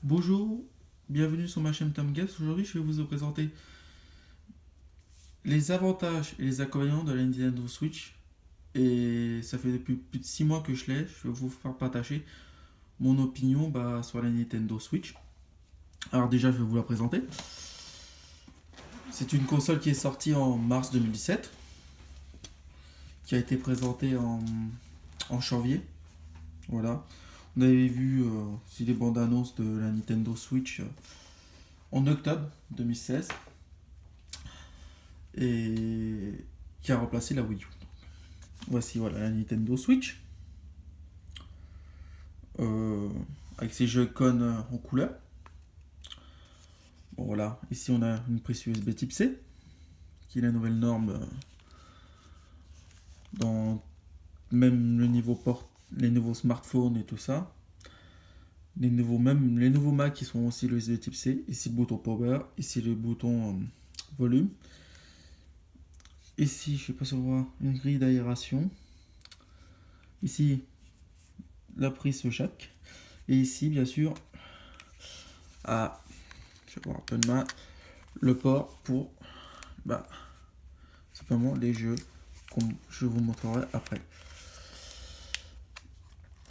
Bonjour, bienvenue sur ma chaîne Tom Games. Aujourd'hui, je vais vous présenter les avantages et les inconvénients de la Nintendo Switch. Et ça fait depuis plus de 6 mois que je l'ai. Je vais vous faire partager mon opinion sur la Nintendo Switch. Alors déjà, je vais vous la présenter. C'est une console qui est sortie en mars 2017, qui a été présentée en janvier. Voilà. On avait vu aussi les bandes annonces de la Nintendo Switch en octobre 2016 et qui a remplacé la Wii U. Voici voilà la Nintendo Switch euh, avec ses Joy-Con en couleur. Bon voilà, ici on a une prise USB Type C qui est la nouvelle norme dans même le niveau port, les nouveaux smartphones et tout ça. Même les nouveaux Mac qui sont aussi le USB Type C. Ici le bouton Power, ici le bouton volume. Ici, je sais pas si on voit une grille d'aération. Ici, la prise jack. Et ici, bien sûr, je vais avoir un peu de main, le port pour simplement les jeux comme je vous montrerai après.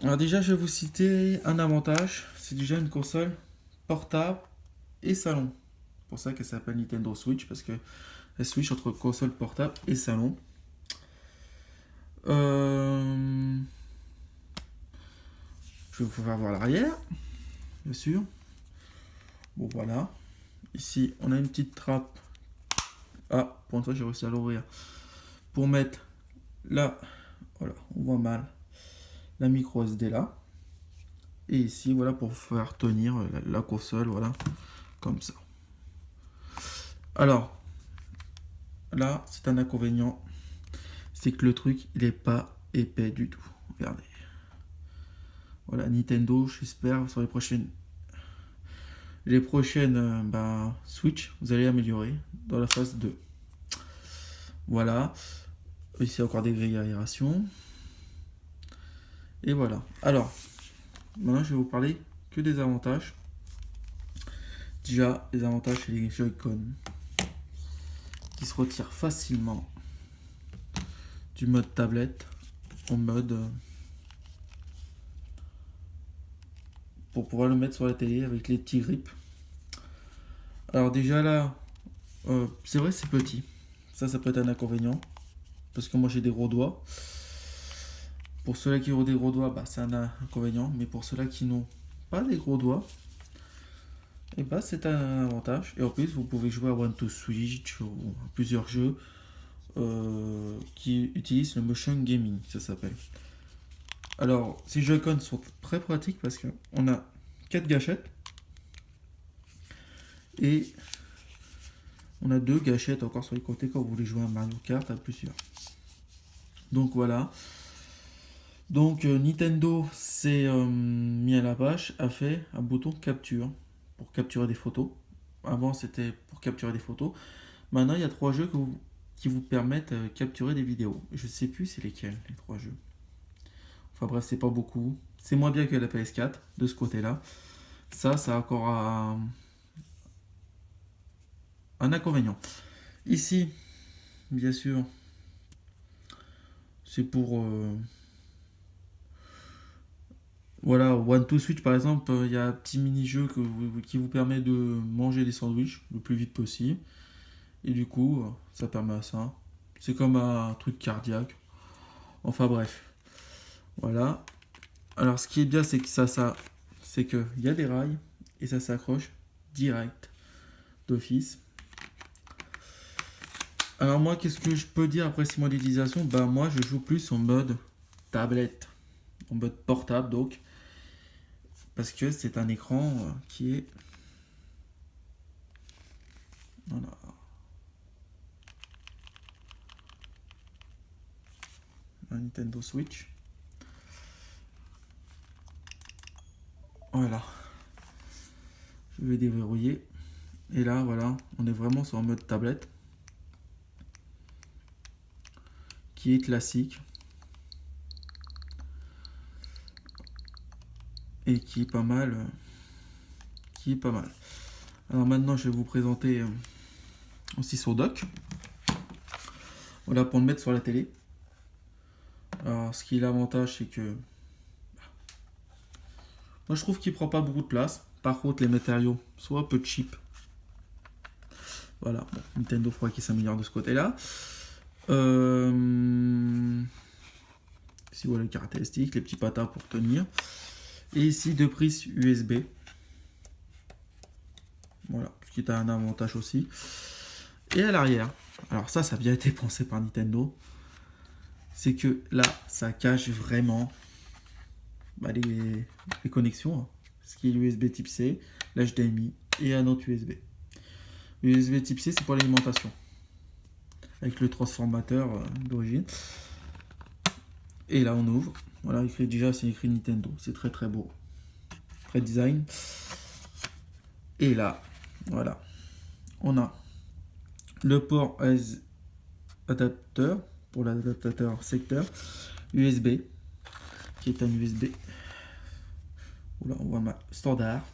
Alors déjà, je vais vous citer un avantage, c'est déjà une console portable et salon. C'est pour ça qu'elle s'appelle Nintendo Switch, parce que elle switch entre console portable et salon. Je vais vous faire voir l'arrière, bien sûr. Bon voilà. Ici, on a une petite trappe. Ah, pour une fois, j'ai réussi à l'ouvrir. Pour mettre là, voilà, on voit mal, la micro SD là. Et ici, voilà, pour faire tenir la console, voilà, comme ça. Alors, là, c'est un inconvénient, c'est que le truc, il est pas épais du tout. Regardez. Voilà, Nintendo, j'espère, sur les prochaines Switch, vous allez améliorer dans la phase 2. Voilà. Ici, encore des grilles d'aération. Et voilà. Alors, maintenant, je vais vous parler que des avantages. Déjà, les avantages, c'est les Joy-Con qui se retirent facilement du mode tablette en mode pour pouvoir le mettre sur la télé avec les petits grips. Alors déjà là, c'est vrai c'est petit. Ça peut être un inconvénient. Parce que moi j'ai des gros doigts. Pour ceux-là qui ont des gros doigts, c'est un inconvénient. Mais pour ceux-là qui n'ont pas des gros doigts, et c'est un avantage. Et en plus, vous pouvez jouer à One to Switch ou à plusieurs jeux qui utilisent le motion gaming, ça s'appelle. Alors, ces Joy-Con sont très pratiques parce qu'on a 4 gâchettes et on a 2 gâchettes encore sur les côtés quand vous voulez jouer à Mario Kart à plusieurs. Donc voilà. Donc Nintendo s'est mis à la page, a fait un bouton capture pour capturer des photos. Avant c'était pour capturer des photos. Maintenant il y a 3 jeux qui vous permettent de capturer des vidéos. Je sais plus c'est lesquels les 3 jeux. Enfin bref, c'est pas beaucoup. C'est moins bien que la PS4 de ce côté-là. Ça a encore un inconvénient. Ici, bien sûr, c'est pour voilà, One to Switch par exemple, il y a un petit mini-jeu qui vous permet de manger des sandwichs le plus vite possible. Et du coup, ça permet à ça. C'est comme un truc cardiaque. Enfin bref. Voilà. Alors ce qui est bien, c'est que c'est qu'il y a des rails et ça s'accroche direct d'office. Alors moi, qu'est-ce que je peux dire après 6 mois d'utilisation? Moi, je joue plus en mode tablette, en mode portable donc, parce que c'est un écran qui est... Voilà. Un Nintendo Switch. Voilà. Je vais déverrouiller. Et là, voilà, on est vraiment sur un mode tablette qui est classique et qui est pas mal qui est pas mal. Alors maintenant, je vais vous présenter aussi son dock. Voilà, pour le mettre sur la télé. Alors, ce qui est l'avantage, c'est que moi, je trouve qu'il prend pas beaucoup de place. Par contre, les matériaux sont un peu cheap. Voilà, bon, Nintendo faudrait qu'il s'améliore de ce côté-là. Ici, voilà les caractéristiques, les petits patins pour tenir. Et ici, 2 prises USB. Voilà, ce qui est un avantage aussi. Et à l'arrière, alors ça a bien été pensé par Nintendo. C'est que là, ça cache vraiment les connexions. Hein. Ce qui est l'USB type C, l'HDMI et un autre USB. L'USB type C, c'est pour l'alimentation. Avec le transformateur d'origine. Et là, on ouvre. Voilà, déjà, c'est écrit Nintendo. C'est très très beau. Très design. Et là, voilà. On a le port adapteur pour l'adaptateur secteur. USB, qui est un USB. Là, on voit ma standard.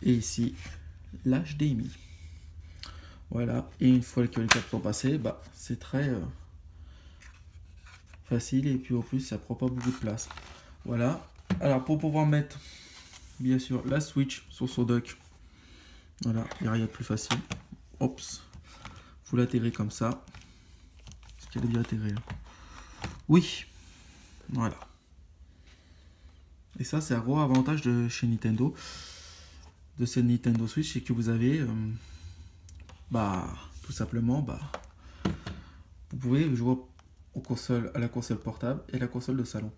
Et ici, l'HDMI. Voilà. Et une fois que les câbles sont passés, c'est très facile. Et puis au plus, ça prend pas beaucoup de place. Voilà. Alors, pour pouvoir mettre, bien sûr, la Switch sur son dock. Voilà, il n'y a rien de plus facile. Oups. Vous l'atterrez comme ça. Est-ce qu'elle est bien atterrée là? Oui. Voilà. Et ça, c'est un gros avantage de chez Nintendo. De cette Nintendo Switch, c'est que vous avez tout simplement vous pouvez jouer à la console portable et la console de salon.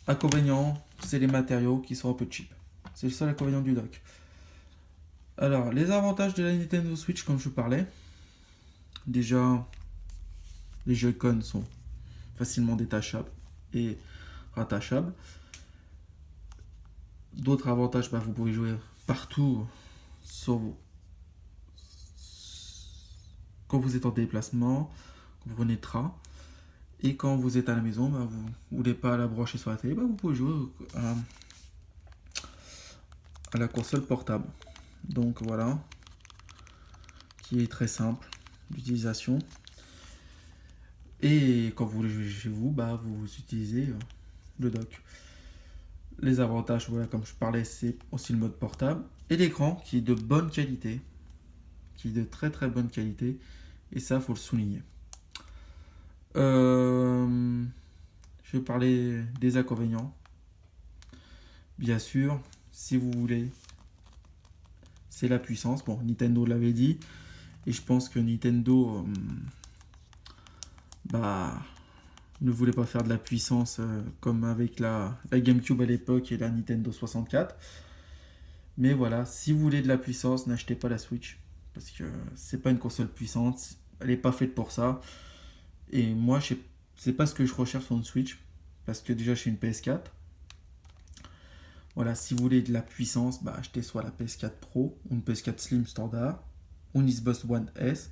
Inconvénient, c'est les matériaux qui sont un peu cheap. C'est le seul inconvénient du dock. Alors, les avantages de la Nintendo Switch, comme je vous parlais, déjà, les Joy-Con sont facilement détachables et rattachables. D'autres avantages, vous pouvez jouer partout quand vous êtes en déplacement, quand vous prenez le train, et quand vous êtes à la maison, vous ne voulez pas la brancher sur la télé, vous pouvez jouer à la console portable. Donc voilà, qui est très simple d'utilisation. Et quand vous voulez jouer chez vous, vous utilisez le dock. Les avantages, voilà, comme je parlais, c'est aussi le mode portable. Et l'écran qui est de bonne qualité. Qui est de très très bonne qualité. Et ça, il faut le souligner. Je vais parler des inconvénients. Bien sûr, si vous voulez, c'est la puissance. Bon, Nintendo l'avait dit. Et je pense que Nintendo ne voulait pas faire de la puissance comme avec la GameCube à l'époque et la Nintendo 64. Mais voilà, si vous voulez de la puissance, n'achetez pas la Switch. Parce que c'est pas une console puissante. Elle n'est pas faite pour ça. Et moi, c'est pas ce que je recherche sur une Switch. Parce que déjà, j'ai une PS4. Voilà, si vous voulez de la puissance, achetez soit la PS4 Pro ou une PS4 Slim standard ou une Xbox One S.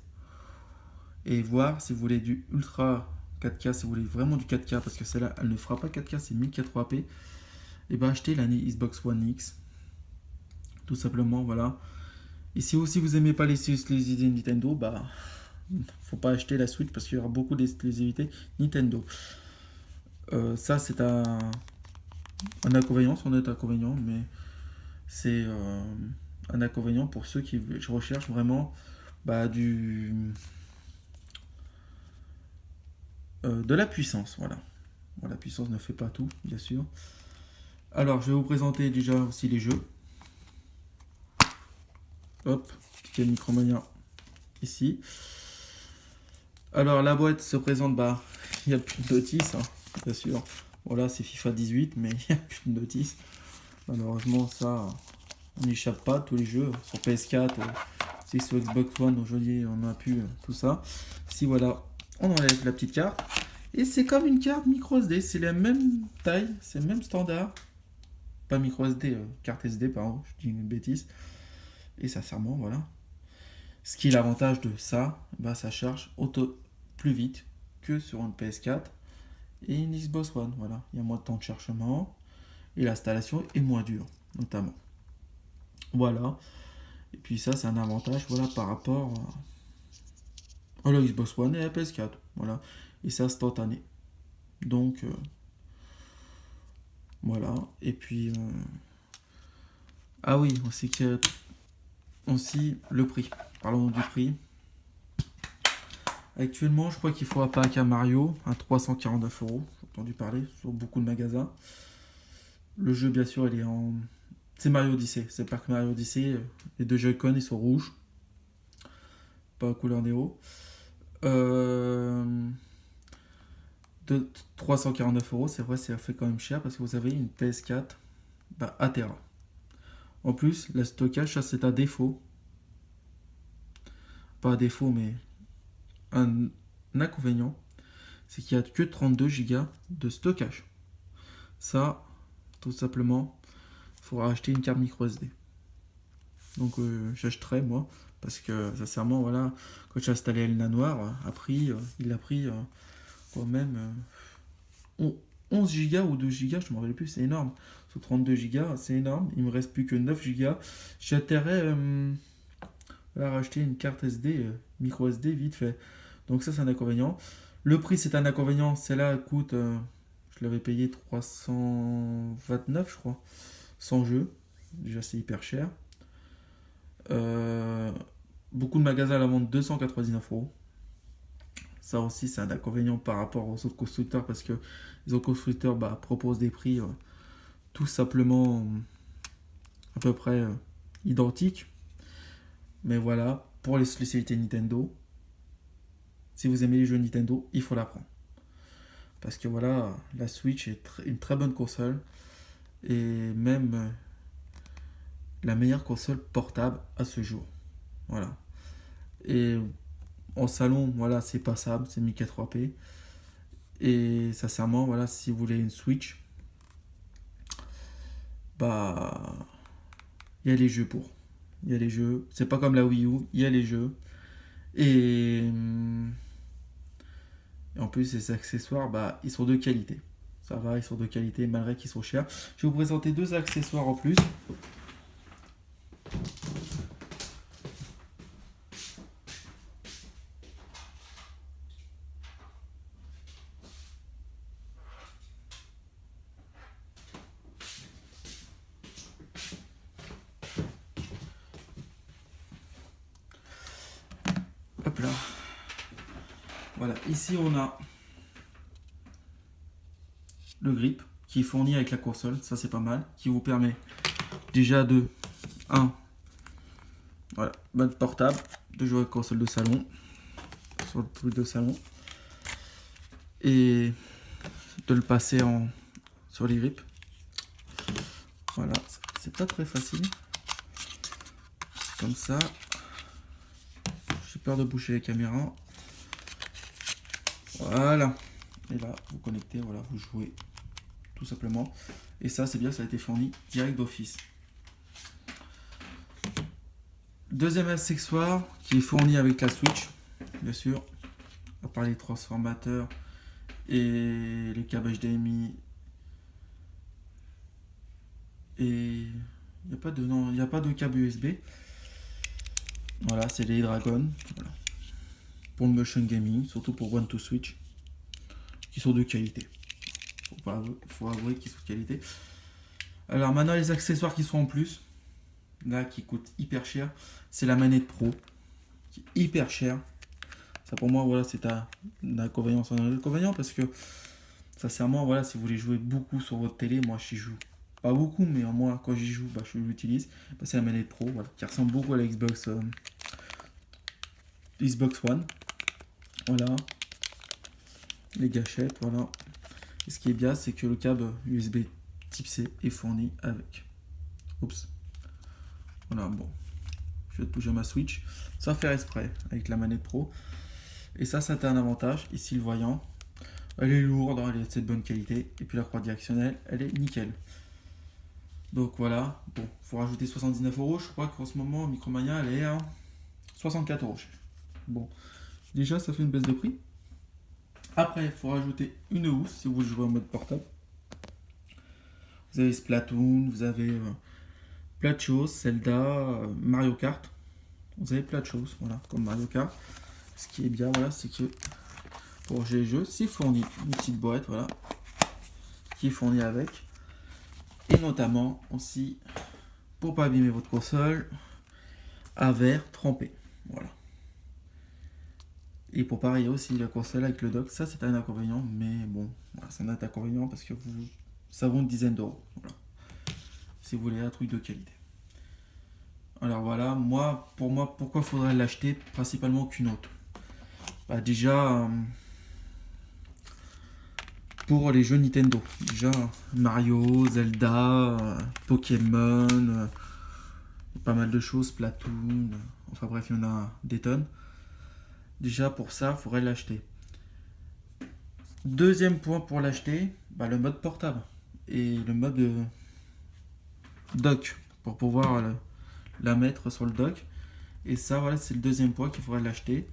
Et voir si vous voulez du Ultra 4K, si vous voulez vraiment du 4K, parce que celle-là, elle ne fera pas 4K, c'est 1080p. Et achetez la Xbox One X. Tout simplement, voilà. Et si aussi vous aimez pas les exclusivités Nintendo, faut pas acheter la Switch parce qu'il y aura beaucoup d'exclusivités Nintendo. Ça, c'est un inconvénient, c'en est un inconvénient, mais c'est un inconvénient pour ceux qui recherchent vraiment de la puissance, voilà. Bon, la puissance ne fait pas tout, bien sûr. Alors, je vais vous présenter déjà aussi les jeux. Hop, Piquet Micromania ici. Alors, la boîte se présente, il n'y a plus de notice, hein, bien sûr. Voilà, c'est FIFA 18, mais il n'y a plus de notice. Malheureusement, ça, on n'échappe pas. Tous les jeux sur PS4, c'est sur Xbox One, aujourd'hui, on a pu tout ça. Si voilà, on enlève la petite carte. Et c'est comme une carte micro SD, c'est la même taille, c'est le même standard. Pas micro SD, carte SD, pardon, je dis une bêtise. Et sincèrement, voilà. Ce qui est l'avantage de ça, ça charge plus vite que sur une PS4 et une Xbox One. Voilà, il y a moins de temps de chargement et l'installation est moins dure. notamment. Voilà. Et puis ça, c'est un avantage, voilà, par rapport à la Xbox One et à la PS4. Voilà. Et c'est instantané. Donc, voilà. Et puis, ah oui, aussi, aussi le prix. Parlons du prix. Actuellement, je crois qu'il faut un pack à Mario à 349 euros. J'ai entendu parler sur beaucoup de magasins. Le jeu, bien sûr, il est en... C'est Mario Odyssey. C'est le pack Mario Odyssey. Les deux Joy-Con, ils sont rouges. Pas couleur néo. De 349 euros, c'est vrai, ça fait quand même cher parce que vous avez une PS4 à Terra. En plus, le stockage, ça c'est un défaut. Pas un défaut, mais un inconvénient. C'est qu'il n'y a que 32 Go de stockage. Ça, tout simplement, il faudra acheter une carte micro SD. Donc j'achèterai moi, parce que sincèrement, voilà, quand j'ai installé Elna Noir, il a pris quand même 11 Go ou 12 Go, je ne me rappelle plus, c'est énorme. Sur 32 Go, c'est énorme. Il me reste plus que 9 Go. J'ai intérêt à racheter une carte SD, micro SD vite fait. Donc ça, c'est un inconvénient. Le prix, c'est un inconvénient. Celle-là coûte, je l'avais payé 329, je crois, sans jeu. Déjà, c'est hyper cher. Beaucoup de magasins la vendent 299 euros. Ça aussi, c'est un inconvénient par rapport aux autres constructeurs parce que les autres constructeurs proposent des prix tout simplement à peu près identiques. Mais voilà, pour les spécialités Nintendo, si vous aimez les jeux Nintendo, il faut la prendre. Parce que voilà, la Switch est une très bonne console et même la meilleure console portable à ce jour. Voilà. Et en salon, voilà, c'est passable, c'est 1080p. Et sincèrement, voilà, si vous voulez une Switch, il y a les jeux pour. Il y a les jeux. C'est pas comme la Wii U, il y a les jeux. Et en plus, les accessoires, ils sont de qualité. Ça va, ils sont de qualité malgré qu'ils sont chers. Je vais vous présenter deux accessoires en plus. Hop là. Voilà, ici on a le grip qui est fourni avec la console, ça c'est pas mal, qui vous permet déjà de 1 voilà, mode portable, de jouer à la console de salon, sur le truc de salon, et de le passer sur les grips. Voilà, c'est pas très facile. Comme ça. J'ai peur de boucher les caméras. Voilà. Et là, vous connectez, voilà, vous jouez tout simplement. Et ça, c'est bien, ça a été fourni direct d'office. Deuxième accessoire qui est fourni avec la Switch, bien sûr, à part les transformateurs et les câbles HDMI. Et il n'y a pas de câble USB. Voilà, c'est les Dragon. Voilà. Pour le motion gaming, surtout pour One to Switch, qui sont de qualité. Faut avouer qu'ils sont de qualité. Alors maintenant, les accessoires qui sont en plus, là, qui coûtent hyper cher, c'est la manette Pro, qui est hyper chère. Ça pour moi, voilà, c'est un inconvénient sans un inconvénient, parce que, sincèrement, voilà, si vous voulez jouer beaucoup sur votre télé, moi j'y joue. Pas beaucoup, mais au moins quand j'y joue, je l'utilise. C'est la manette Pro, voilà, qui ressemble beaucoup à la Xbox One. Voilà. Les gâchettes, voilà. Et ce qui est bien, c'est que le câble USB type C est fourni avec. Oups. Voilà, bon. Je vais toucher ma Switch sans faire exprès avec la manette Pro. Et ça, c'est un avantage. Ici, le voyant. Elle est lourde, elle est de bonne qualité. Et puis la croix directionnelle, elle est nickel. Donc voilà. Bon, il faut rajouter 79 euros. Je crois qu'en ce moment, Micromania, elle est à 64 euros. Bon, déjà, ça fait une baisse de prix. Après, il faut rajouter une housse si vous jouez en mode portable. Vous avez Splatoon, vous avez plein de choses, Zelda, Mario Kart. Vous avez plein de choses, voilà, comme Mario Kart. Ce qui est bien, voilà, c'est que pour les jeux, c'est fourni une petite boîte, voilà, qui est fournie avec. Et notamment aussi, pour pas abîmer votre console, un verre trempé, voilà. Et pour pareil aussi la console avec le dock, ça c'est un inconvénient, mais bon, voilà, c'est un inconvénient parce que ça vaut une dizaine d'euros, voilà, si vous voulez un truc de qualité. Alors voilà, pour moi, pourquoi faudrait l'acheter principalement qu'une autre? Bah déjà, pour les jeux Nintendo. Déjà, Mario, Zelda, Pokémon, pas mal de choses, Splatoon, enfin bref, il y en a des tonnes. Déjà, pour ça, il faudrait l'acheter. Deuxième point pour l'acheter, bah, le mode portable et le mode dock pour pouvoir la mettre sur le dock. Et ça, voilà, c'est le deuxième point qu'il faudrait l'acheter.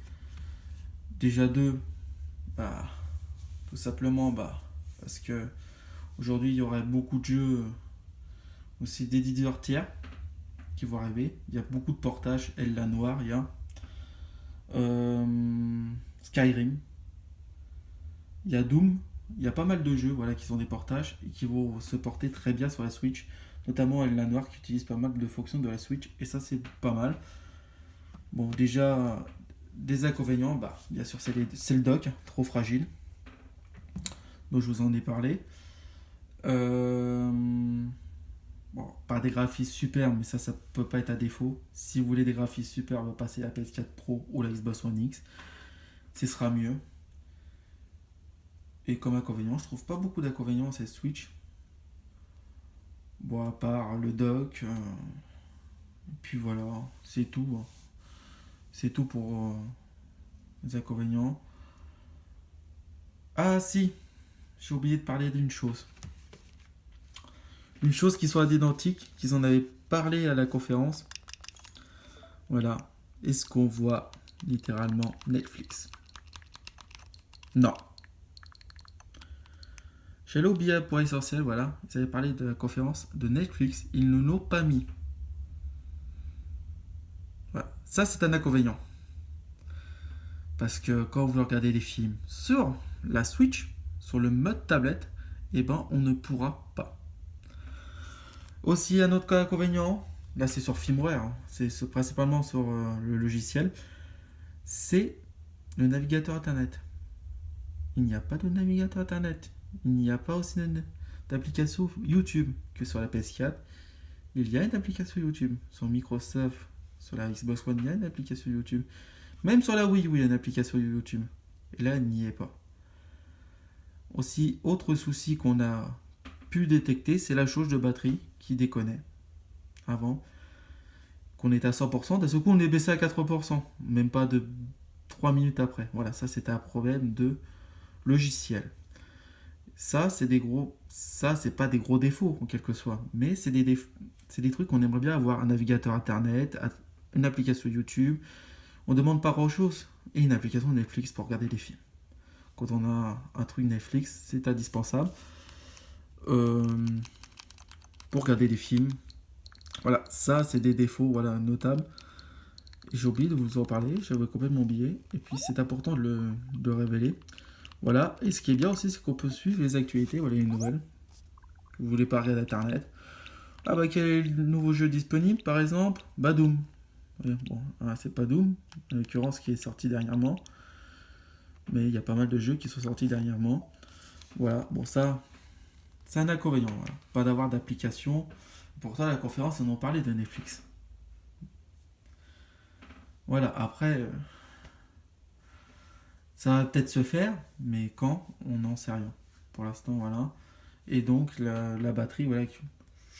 Déjà deux, bah, tout simplement, bah, parce que aujourd'hui il y aurait beaucoup de jeux aussi d'éditeurs tiers qui vont arriver. Il y a beaucoup de portages. Elle la Noire, il y a Skyrim, il y a Doom. Il y a pas mal de jeux voilà, qui sont des portages et qui vont se porter très bien sur la Switch. Notamment Elle la Noire qui utilise pas mal de fonctions de la Switch. Et ça, c'est pas mal. Bon, déjà, des inconvénients, bah, bien sûr, c'est le dock, trop fragile. Donc, je vous en ai parlé. Bon, pas des graphismes super, mais ça peut pas être à défaut. Si vous voulez des graphismes super, passez à la PS4 Pro ou la Xbox One X. Ce sera mieux. Et comme inconvénient, je trouve pas beaucoup d'inconvénients à cette Switch. Bon, à part le dock. Et puis voilà, c'est tout. C'est tout pour les inconvénients. Ah si, j'ai oublié de parler d'une chose. Une chose qui soit identique, qu'ils en avaient parlé à la conférence. Voilà. Est-ce qu'on voit littéralement Netflix? Non. J'allais oublier pour essentiel, voilà. Ils avaient parlé de la conférence de Netflix. Ils ne l'ont pas mis. Voilà. Ça, c'est un inconvénient. Parce que quand vous regardez les films sur la Switch, sur le mode tablette, eh ben, on ne pourra pas. Aussi, un autre inconvénient, là c'est sur firmware, hein, c'est principalement sur le logiciel, c'est le navigateur internet. Il n'y a pas de navigateur internet. Il n'y a pas aussi d'application YouTube que sur la PS4. Il y a une application YouTube. Sur Microsoft, sur la Xbox One, il y a une application YouTube. Même sur la Wii U, il y a une application YouTube. Et là, il n'y est pas. Aussi, autre souci qu'on a pu détecter, c'est la jauge de batterie qui déconnait. Avant, qu'on était à 100%, d'un seul coup on est baissé à 80%. Même pas de 3 minutes après. Voilà, ça c'était un problème de logiciel. Ça, c'est pas des gros défauts en quelque soit, mais c'est des trucs qu'on aimerait bien avoir, un navigateur internet, une application YouTube. On demande pas grand chose et une application Netflix pour regarder des films. Quand on a un truc Netflix, c'est indispensable pour regarder des films. Voilà, ça c'est des défauts voilà, notables. J'ai oublié de vous en parler, j'avais complètement oublié. Et puis c'est important de le révéler. Voilà, et ce qui est bien aussi, c'est qu'on peut suivre les actualités, voilà une nouvelle. Vous voulez pas regarder Internet. Ah bah quel est le nouveau jeu disponible par exemple? Bah Doom. Ouais, bon, c'est pas Doom, en l'occurrence qui est sorti dernièrement. Mais il y a pas mal de jeux qui sont sortis dernièrement. Voilà, bon ça, c'est un inconvénient. Voilà. Pas d'avoir d'application. Pourtant à la conférence, on en parlait de Netflix. Voilà, après, ça va peut-être se faire, mais quand, on n'en sait rien. Pour l'instant, voilà. Et donc, la batterie, voilà,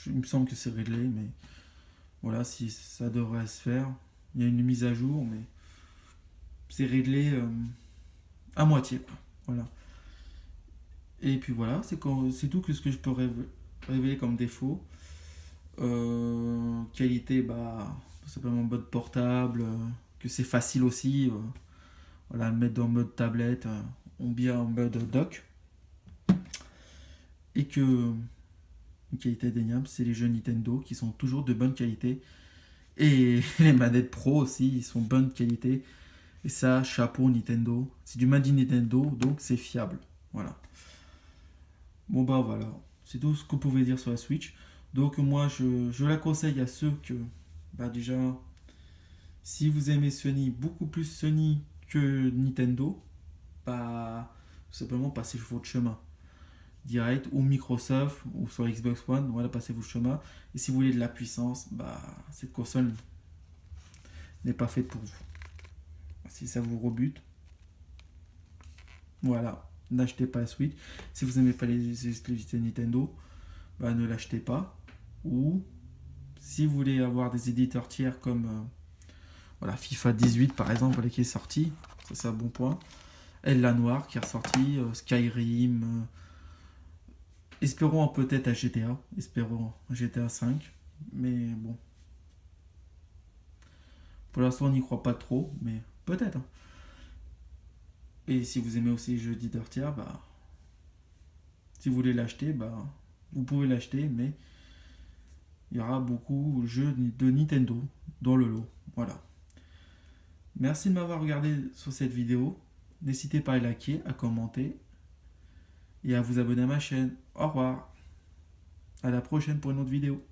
il me semble que c'est réglé, mais voilà, si ça devrait se faire. Il y a une mise à jour, mais c'est réglé à moitié, quoi. Voilà. Et puis voilà, c'est tout ce que je peux révéler comme défaut. Qualité, bah, tout simplement mode portable, que c'est facile aussi. Voilà, le mettre dans le mode tablette, ou bien en mode dock. Et que une qualité indéniable, c'est les jeux Nintendo qui sont toujours de bonne qualité. Et les manettes Pro aussi, ils sont de bonne qualité. Et ça, chapeau Nintendo. C'est du Made in Nintendo, donc c'est fiable. Voilà. Bon bah voilà, c'est tout ce que vous pouvez dire sur la Switch. Donc moi, je la conseille à ceux que, bah déjà, si vous aimez Sony, beaucoup plus Sony que Nintendo, bah tout simplement passez votre chemin direct, ou Microsoft, ou sur Xbox One, voilà, passez votre chemin. Et si vous voulez de la puissance, bah cette console n'est pas faite pour vous. Si ça vous rebute, voilà, n'achetez pas la Switch. Si vous n'aimez pas les exclusivités Nintendo, bah ne l'achetez pas. Ou si vous voulez avoir des éditeurs tiers comme voilà, FIFA 18 par exemple, voilà, qui est sorti, ça c'est un bon point. Elle la Noire qui est ressorti, Skyrim, espérons peut-être à GTA, espérons à GTA 5, mais bon, pour l'instant on n'y croit pas trop, mais peut-être. Hein. Et si vous aimez aussi les jeux d'éditeurs tiers, bah, si vous voulez l'acheter, bah, vous pouvez l'acheter, mais il y aura beaucoup de jeux de Nintendo dans le lot. Voilà. Merci de m'avoir regardé sur cette vidéo. N'hésitez pas à liker, à commenter et à vous abonner à ma chaîne. Au revoir. À la prochaine pour une autre vidéo.